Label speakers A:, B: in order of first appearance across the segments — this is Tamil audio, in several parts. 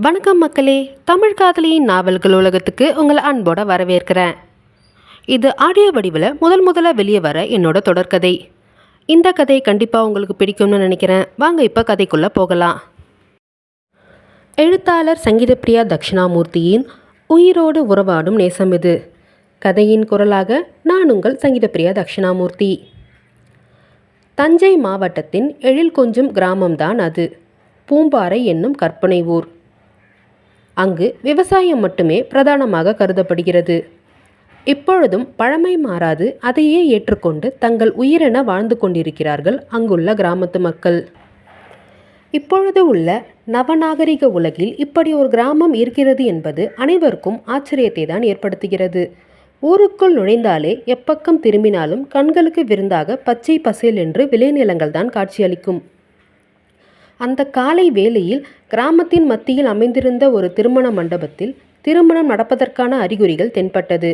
A: வணக்கம் மக்களே, தமிழ் காதலியின் நாவல்கள் உலகத்துக்கு உங்களை அன்போட வரவேற்கிறேன். இது ஆடியோ வடிவில் முதல்ல வெளியே வர என்னோட தொடர்கதை. இந்த கதை கண்டிப்பாக உங்களுக்கு பிடிக்கும்னு நினைக்கிறேன். வாங்க இப்போ கதைக்குள்ளே போகலாம். எழுத்தாளர் சங்கீதப்பிரியா தட்சிணாமூர்த்தியின் உயிரோடு உறவாடும் நேசம் இது. கதையின் குரலாக நான் உங்கள் சங்கீதப்பிரியா தட்சிணாமூர்த்தி. தஞ்சை மாவட்டத்தின் எழில் கொஞ்சம் கிராமம்தான் அது. பூம்பாறை என்னும் கற்பனை ஊர். அங்கு விவசாயம் மட்டுமே பிரதானமாக கருதப்படுகிறது. இப்பொழுதும் பழமை மாறாது அதையே ஏற்றுக்கொண்டு தங்கள் உயிரென வாழ்ந்து கொண்டிருக்கிறார்கள் அங்குள்ள கிராமத்து மக்கள். இப்பொழுது உள்ள நவநாகரிக உலகில் இப்படி ஒரு கிராமம் இருக்கிறது என்பது அனைவருக்கும் ஆச்சரியத்தை தான் ஏற்படுத்துகிறது. ஊருக்குள் நுழைந்தாலே எப்பக்கம் திரும்பினாலும் கண்களுக்கு விருந்தாக பச்சை பசேல் என்று விளைநிலங்கள் தான் காட்சியளிக்கும். அந்த காலை வேளையில் கிராமத்தின் மத்தியில் அமைந்திருந்த ஒரு திருமண மண்டபத்தில் திருமணம் நடப்பதற்கான அறிகுறிகள் தென்பட்டது.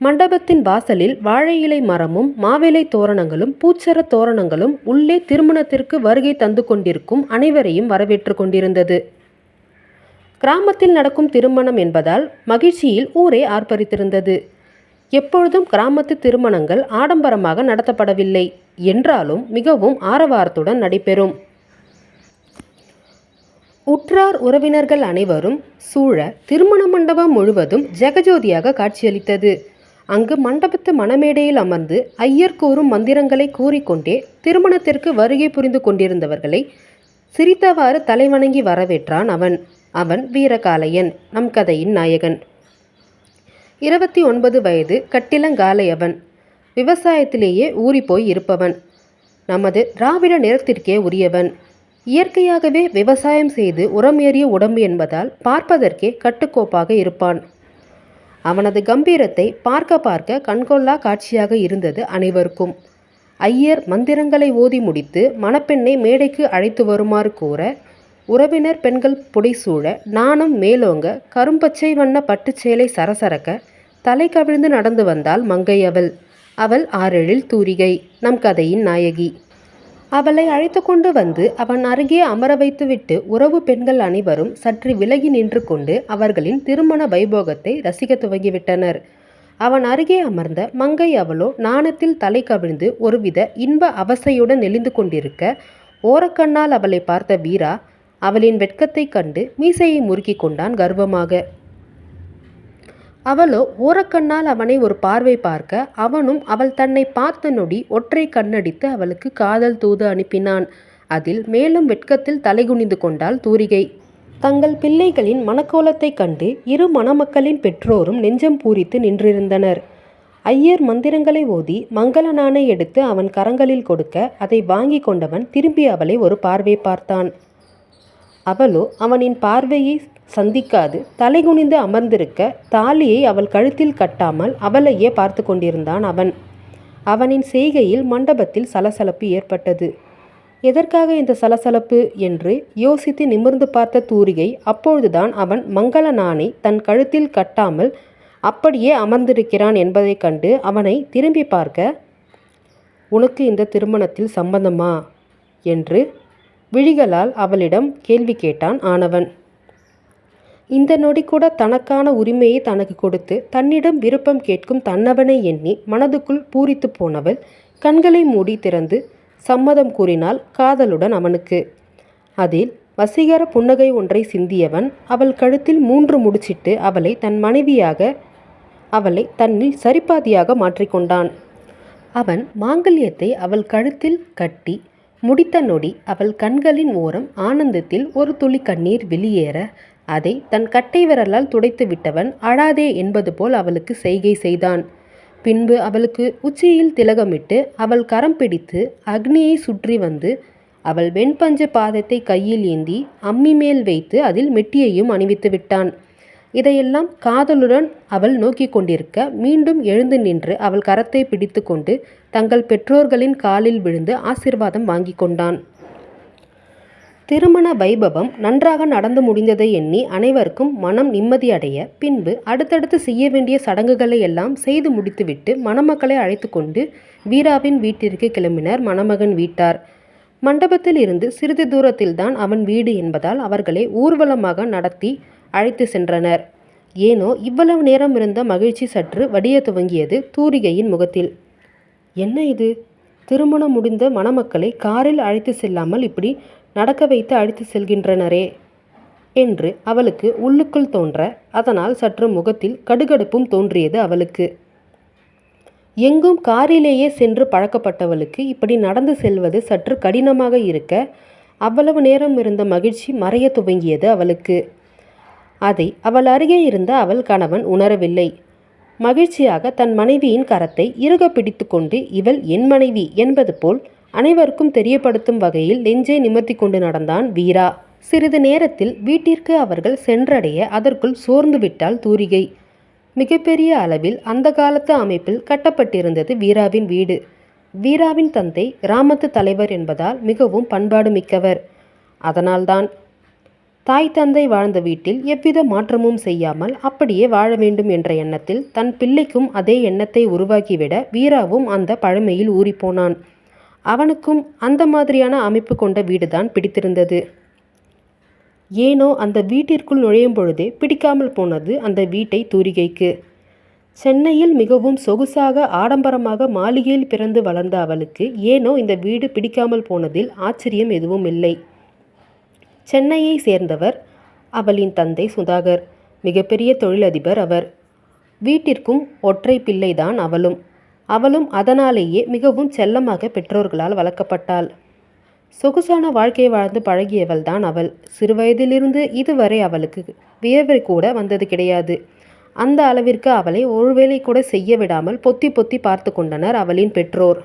A: மண்டபத்தின் வாசலில் வாழை இலை மரமும் மாவிலை தோரணங்களும் பூச்சர தோரணங்களும் உள்ளே திருமணத்திற்கு வருகை தந்து கொண்டிருக்கும் அனைவரையும் வரவேற்று கொண்டிருந்தது. கிராமத்தில் நடக்கும் திருமணம் என்பதால் மகிழ்ச்சியில் ஊரே ஆர்ப்பரித்திருந்தது. எப்பொழுதும் கிராமத்து திருமணங்கள் ஆடம்பரமாக நடத்தப்படவில்லை என்றாலும் மிகவும் ஆரவாரத்துடன் நடைபெறும். உற்றார் உறவினர்கள் அனைவரும் சூழ திருமண மண்டபம் முழுவதும் ஜெகஜோதியாக காட்சியளித்தது. அங்கு மண்டபத்து மணமேடையில் அமர்ந்து ஐயர் கூறும் மந்திரங்களை கூறிக்கொண்டே திருமணத்திற்கு வருகை புரிந்து கொண்டிருந்தவர்களை சிரித்தவாறு தலைவணங்கி வரவேற்றான் அவன் வீரகாலையன், நம் கதையின் நாயகன். 29 வயது கட்டிலங்காலை அவன். விவசாயத்திலேயே ஊறிப்போய் இருப்பவன். நமது திராவிட நிறத்திற்கே உரியவன். இயற்கையாகவே விவசாயம் செய்து உரம் ஏறிய உடம்பு என்பதால் பார்ப்பதற்கே கட்டுக்கோப்பாக இருப்பான். அவனது கம்பீரத்தை பார்க்க கண்கொள்ளா காட்சியாக இருந்தது அனைவருக்கும். ஐயர் மந்திரங்களை ஓதி முடித்து மணப்பெண்ணை மேடைக்கு அழைத்து வருமாறு கூற, உறவினர் பெண்கள் புடைசூழ, நாணம் மேலோங்க, கரும்பச்சை வண்ண பட்டுச்சேலை சரசரக்க தலை கவிழ்ந்து நடந்து வந்தாள் மங்கை அவள் 6 தூரிகை, நம் கதையின் நாயகி. அவளை அழைத்து கொண்டு வந்து அவன் அருகே அமர வைத்துவிட்டு உறவு பெண்கள் அனைவரும் சற்று விலகி நின்று கொண்டு அவர்களின் திருமண வைபோகத்தை ரசிக்க துவங்கிவிட்டனர். அவன் அருகே அமர்ந்த மங்கை அவளோ நாணத்தில் தலை கவிழ்ந்து ஒருவித இன்ப அவசையுடன் நெளிந்து கொண்டிருக்க, ஓரக்கண்ணால் அவளை பார்த்த வீரா அவளின் வெட்கத்தை கண்டு மீசையை முறுக்கி கொண்டான் கர்வமாக. அவளோ ஓரக்கண்ணால் அவனை ஒரு பார்வை பார்க்க, அவனும் அவள் தன்னை பார்த்த நொடி ஒற்றை கண்ணடித்து அவளுக்கு காதல் தூது அனுப்பினான். அதில் மேலும் வெட்கத்தில் தலைகுனிந்து கொண்டாள் தூரிகை. தங்கள் பிள்ளைகளின் மனக்கோலத்தை கண்டு இரு மணமக்களின் பெற்றோரும் நெஞ்சம் பூரித்து நின்றிருந்தனர். ஐயர் மந்திரங்களை ஓதி மங்கள நாணை எடுத்து அவன் கரங்களில் கொடுக்க, அதை வாங்கி கொண்டவன் திரும்பி அவளை ஒரு பார்வை பார்த்தான். அவளோ அவனின் பார்வையை சந்திக்காது தலைகுனிந்து அமர்ந்திருக்க, தாலியை அவள் கழுத்தில் கட்டாமல் அவளையே பார்த்து கொண்டிருந்தான் அவனின் செய்கையில் மண்டபத்தில் சலசலப்பு ஏற்பட்டது. எதற்காக இந்த சலசலப்பு என்று யோசித்து நிமிர்ந்து பார்த்த தூரிகை அப்பொழுதுதான் அவன் மங்கள நாணை தன் கழுத்தில் கட்டாமல் அப்படியே அமர்ந்திருக்கிறான் என்பதை கண்டு அவனை திரும்பி பார்க்க, உனக்கு இந்த திருமணத்தில் சம்பந்தமா என்று விழிகளால் அவளிடம் கேள்வி கேட்டான் ஆனவன். இந்த நொடி கூட தனக்கான உரிமையை தனக்கு கொடுத்து தன்னிடம் விருப்பம் கேட்கும் தன்னவனை எண்ணி மனதுக்குள் பூரித்து போனவள் கண்களை மூடி திறந்து சம்மதம் கூறினாள் காதலுடன் அவனுக்கு. அதில் வசீகர புன்னகை ஒன்றை சிந்தியவன் அவள் கழுத்தில் 3 முடிச்சிட்டு அவளை தன் மனைவியாக, அவளை தன்னில் சரிபாதியாக மாற்றிக்கொண்டான். அவன் மாங்கல்யத்தை அவள் கழுத்தில் கட்டி முடித்த நொடி அவள் கண்களின் ஓரம் ஆனந்தத்தில் ஒரு துளி கண்ணீர் வெளியேற, அதை தன் கட்டை விரலால் துடைத்து விட்டவன் அழாதே என்பது போல் அவளுக்கு செய்கை செய்தான். பின்பு அவளுக்கு உச்சியில் திலகமிட்டு அவள் கரம் பிடித்து அக்னியை சுற்றி வந்து அவள் வெண்பஞ்சு பாதத்தை கையில் ஏந்தி அம்மி மேல் வைத்து அதில் மெட்டியையும் அணிவித்து விட்டான். இதையெல்லாம் காதலுடன் அவள் நோக்கி கொண்டிருக்க, மீண்டும் எழுந்து நின்று அவள் கரத்தை பிடித்து கொண்டு தங்கள் பெற்றோர்களின் காலில் விழுந்து ஆசீர்வாதம் வாங்கி கொண்டான். திருமண வைபவம் நன்றாக நடந்து முடிந்ததை எண்ணி அனைவருக்கும் மனம் நிம்மதியடைய, பின்பு அடுத்தடுத்து செய்ய வேண்டிய சடங்குகளை எல்லாம் செய்து முடித்துவிட்டு மணமக்களை அழைத்து கொண்டு வீராவின் வீட்டிற்கு கிளம்பினர் மணமகன் வீட்டார். மண்டபத்தில் இருந்து சிறிது தூரத்தில்தான் அவன் வீடு என்பதால் அவர்களை ஊர்வலமாக நடத்தி அழைத்து சென்றனர். ஏனோ இவ்வளவு நேரம் இருந்த மகிழ்ச்சி சற்று வடிய துவங்கியது தூரிகையின் முகத்தில். என்ன இது? திருமணம் முடிந்த மணமக்களை காரில் அழைத்து செல்லாமல் இப்படி நடக்க வைத்து அழைத்து செல்கின்றனரே என்று அவளுக்கு உள்ளுக்குள் தோன்ற, அதனால் சற்று முகத்தில் கடுகடுப்பும் தோன்றியது அவளுக்கு. எங்கும் காரிலேயே சென்று பழக்கப்பட்டவளுக்கு இப்படி நடந்து செல்வது சற்று கடினமாக இருக்க, அவ்வளவு நேரம் இருந்த மகிழ்ச்சி மறைய துவங்கியது அவளுக்கு. அதை அவள் அருகே இருந்த அவள் கணவன் உணரவில்லை. மகிழ்ச்சியாக தன் மனைவியின் கரத்தை இறுக பிடித்து கொண்டு இவள் என் மனைவி என்பது போல் அனைவருக்கும் தெரியப்படுத்தும் வகையில் நெஞ்சை நிமிர்த்தி கொண்டு நடந்தான் வீரா. சிறிது நேரத்தில் வீட்டிற்கு அவர்கள் சென்றடைய அதற்குள் சோர்ந்து விட்டாள் தூரிகை. மிகப்பெரிய அளவில் அந்த காலத்து அமைப்பில் கட்டப்பட்டிருந்தது வீராவின் வீடு. வீராவின் தந்தை கிராமத்து தலைவர் என்பதால் மிகவும் பண்பாடு மிக்கவர். அதனால்தான் தாய் தந்தை வாழ்ந்த வீட்டில் எவ்வித மாற்றமும் செய்யாமல் அப்படியே வாழ வேண்டும் என்ற எண்ணத்தில் தன் பிள்ளைக்கும் அதே எண்ணத்தை உருவாக்கிவிட வீராவும் அந்த பழமையில் ஊறிப்போனான். அவனுக்கும் அந்த மாதிரியான அமைப்பு கொண்ட வீடுதான் பிடித்திருந்தது. ஏனோ அந்த வீட்டிற்குள் நுழையும் பொழுதே பிடிக்காமல் போனது அந்த வீட்டை தூரிகைக்கு. சென்னையில் மிகவும் சொகுசாக ஆடம்பரமாக மாளிகையில் பிறந்து வளர்ந்த அவளுக்கு ஏனோ இந்த வீடு பிடிக்காமல் போனதில் ஆச்சரியம் எதுவும் இல்லை. சென்னையை சேர்ந்தவர் அவளின் தந்தை சுதாகர். மிகப்பெரிய தொழிலதிபர் அவர். வீட்டிற்கும் ஒற்றை பிள்ளைதான் அவளும் அதனாலேயே மிகவும் செல்லமாக பெற்றோர்களால் வளர்க்கப்பட்டாள். சொகுசான வாழ்க்கை வாழ்ந்து பழகியவள் தான் அவள். சிறுவயதிலிருந்து இதுவரை அவளுக்கு வியர்வை கூட வந்தது கிடையாது. அந்த அளவிற்கு அவளை ஒருவேளை கூட செய்ய விடாமல் பொத்தி பொத்தி பார்த்து கொண்டனர் அவளின் பெற்றோர்.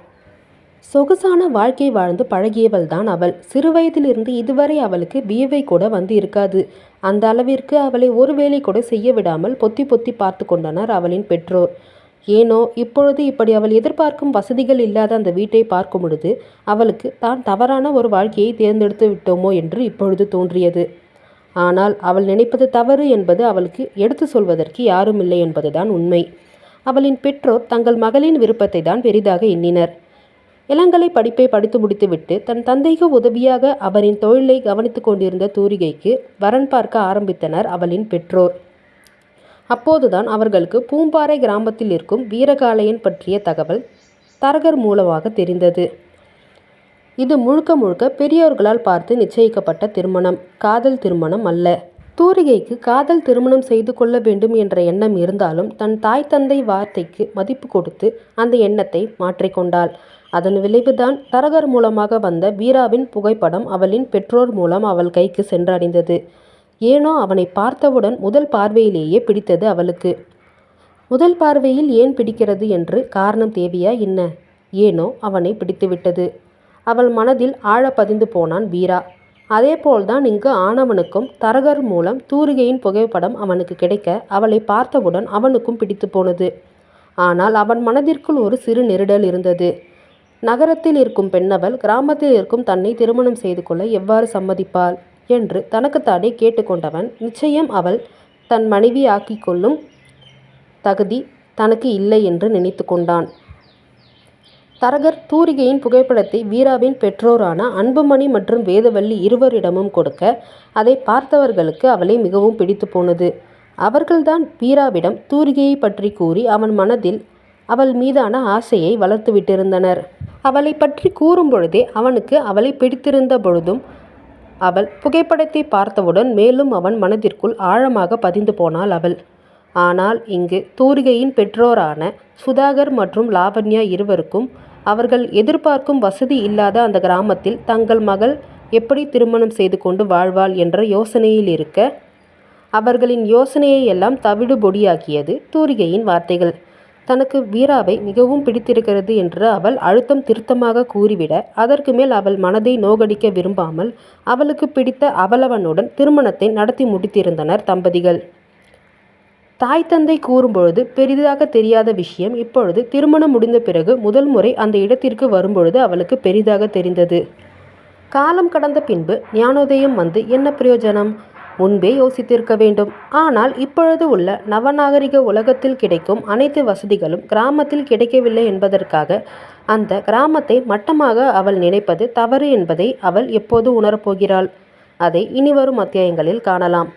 A: சொகுசான வாழ்க்கை வாழ்ந்து பழகியவள் தான் அவள். சிறுவயதிலிருந்து இதுவரை அவளுக்கு வியர்வை கூட வந்து இருக்காது. அந்த அளவிற்கு அவளை ஒருவேளை கூட செய்ய விடாமல் பொத்தி பொத்தி பார்த்து கொண்டனர் அவளின் பெற்றோர். ஏனோ இப்பொழுது இப்படி அவள் எதிர்பார்க்கும் வசதிகள் இல்லாத அந்த வீட்டை பார்க்கும் பொழுது அவளுக்கு தான் தவறான ஒரு வாழ்க்கையை தேர்ந்தெடுத்து விட்டோமோ என்று இப்பொழுது தோன்றியது. ஆனால் அவள் நினைப்பது தவறு என்பது அவளுக்கு எடுத்து சொல்வதற்கு யாரும் இல்லை என்பதுதான் உண்மை. அவளின் பெற்றோர் தங்கள் மகளின் விருப்பத்தை தான் பெரிதாக எண்ணினர். இளங்கலை படிப்பை படித்து முடித்துவிட்டு தன் தந்தைக்கு உதவியாக அவரின் தொழிலை கவனித்து கொண்டிருந்த தூரிகைக்கு வரன் பார்க்க ஆரம்பித்தனர் அவளின் பெற்றோர். அப்போதுதான் அவர்களுக்கு பூம்பாறை கிராமத்தில் இருக்கும் வீரகாளையன் பற்றிய தகவல் தரகர் மூலமாக தெரிந்தது. இது முழுக்க முழுக்க பெரியோர்களால் பார்த்து நிச்சயிக்கப்பட்ட திருமணம், காதல் திருமணம் அல்ல. தூரிகைக்கு காதல் திருமணம் செய்து கொள்ள வேண்டும் என்ற எண்ணம் இருந்தாலும் தன் தாய் தந்தை வார்த்தைக்கு மதிப்பு கொடுத்து அந்த எண்ணத்தை மாற்றிக்கொண்டாள். அதன் விளைவுதான் தரகர் மூலமாக வந்த வீராவின் புகைப்படம் அவளின் பெற்றோர் மூலம் அவள் கைக்கு சென்றடைந்தது. ஏனோ அவனை பார்த்தவுடன் முதல் பார்வையிலேயே பிடித்தது அவளுக்கு. முதல் பார்வையில் ஏன் பிடிக்கிறது என்று காரணம் தேவையா என்ன? ஏனோ அவனை பிடித்துவிட்டது. அவள் மனதில் ஆழ பதிந்து போனான் வீரா. அதேபோல்தான் இங்கு ஆனவனுக்கும் தரகர் மூலம் தூரிகையின் புகைப்படம் அவனுக்கு கிடைக்க அவளை பார்த்தவுடன் அவனுக்கும் பிடித்து போனது. ஆனால் அவன் மனதிற்குள் ஒரு சிறு நெருடல் இருந்தது. நகரத்தில் இருக்கும் பெண்ணவள் கிராமத்தில் இருக்கும் தன்னை திருமணம் செய்து கொள்ள எவ்வாறு சம்மதிப்பாள் என்று தனக்குத்தானே கேட்டுக்கொண்டவன் நிச்சயம் அவள் தன் மனைவி ஆக்கிக் கொள்ளும் தகுதி தனக்கு இல்லை என்று நினைத்து கொண்டான். தரகர் தூரிகையின் புகைப்படத்தை வீராவின் பெற்றோரான அன்புமணி மற்றும் வேதவள்ளி இருவரிடமும் கொடுக்க அதை பார்த்தவர்களுக்கு அவளை மிகவும் பிடித்து போனது. அவர்கள்தான் வீராவிடம் தூரிகையை பற்றி கூறி அவன் மனதில் அவள் மீதான ஆசையை வளர்த்து விட்டிருந்தனர். அவளை பற்றி கூறும் பொழுதே அவனுக்கு அவளை பிடித்திருந்த பொழுதும் அவள் புகைப்படத்தை பார்த்தவுடன் மேலும் அவன் மனதிற்குள் ஆழமாக பதிந்து போனாள் அவள். ஆனால் இங்கு தூரிகையின் பெற்றோரான சுதாகர் மற்றும் லாவண்யா இருவருக்கும் அவர்கள் எதிர்பார்க்கும் வசதி இல்லாத அந்த கிராமத்தில் தங்கள் மகள் எப்படி திருமணம் செய்து கொண்டு வாழ்வாள் என்ற யோசனையில் இருக்க, அவர்களின் யோசனையை எல்லாம் தவிடுபொடியாக்கியது தூரிகையின் வார்த்தைகள். தனக்கு வீராவை மிகவும் பிடித்திருக்கிறது என்று அவள் அழுத்தம் திருத்தமாக கூறிவிட, அதற்கு மேல் அவள் மனதை நோகடிக்க விரும்பாமல் அவளுக்கு பிடித்த அவளவனுடன் திருமணத்தை நடத்தி முடித்திருந்தனர் தம்பதிகள். தாய் தந்தை கூறும்பொழுது பெரிதாக தெரியாத விஷயம் இப்பொழுது திருமணம் முடிந்த பிறகு முதல் முறை அந்த இடத்திற்கு வரும்பொழுது அவளுக்கு பெரிதாக தெரிந்தது. காலம் கடந்த பின்பு ஞானோதயம் வந்து என்ன பிரயோஜனம்? முன்பே யோசித்திருக்க வேண்டும். ஆனால் இப்பொழுது உள்ள நவநாகரிக உலகத்தில் கிடைக்கும் அனைத்து வசதிகளும் கிராமத்தில் கிடைக்கவில்லை என்பதற்காக அந்த கிராமத்தை மட்டமாக அவள் நினைப்பது தவறு என்பதை அவள் எப்போது உணரப்போகிறாள்? அதை இனிவரும் அத்தியாயங்களில் காணலாம்.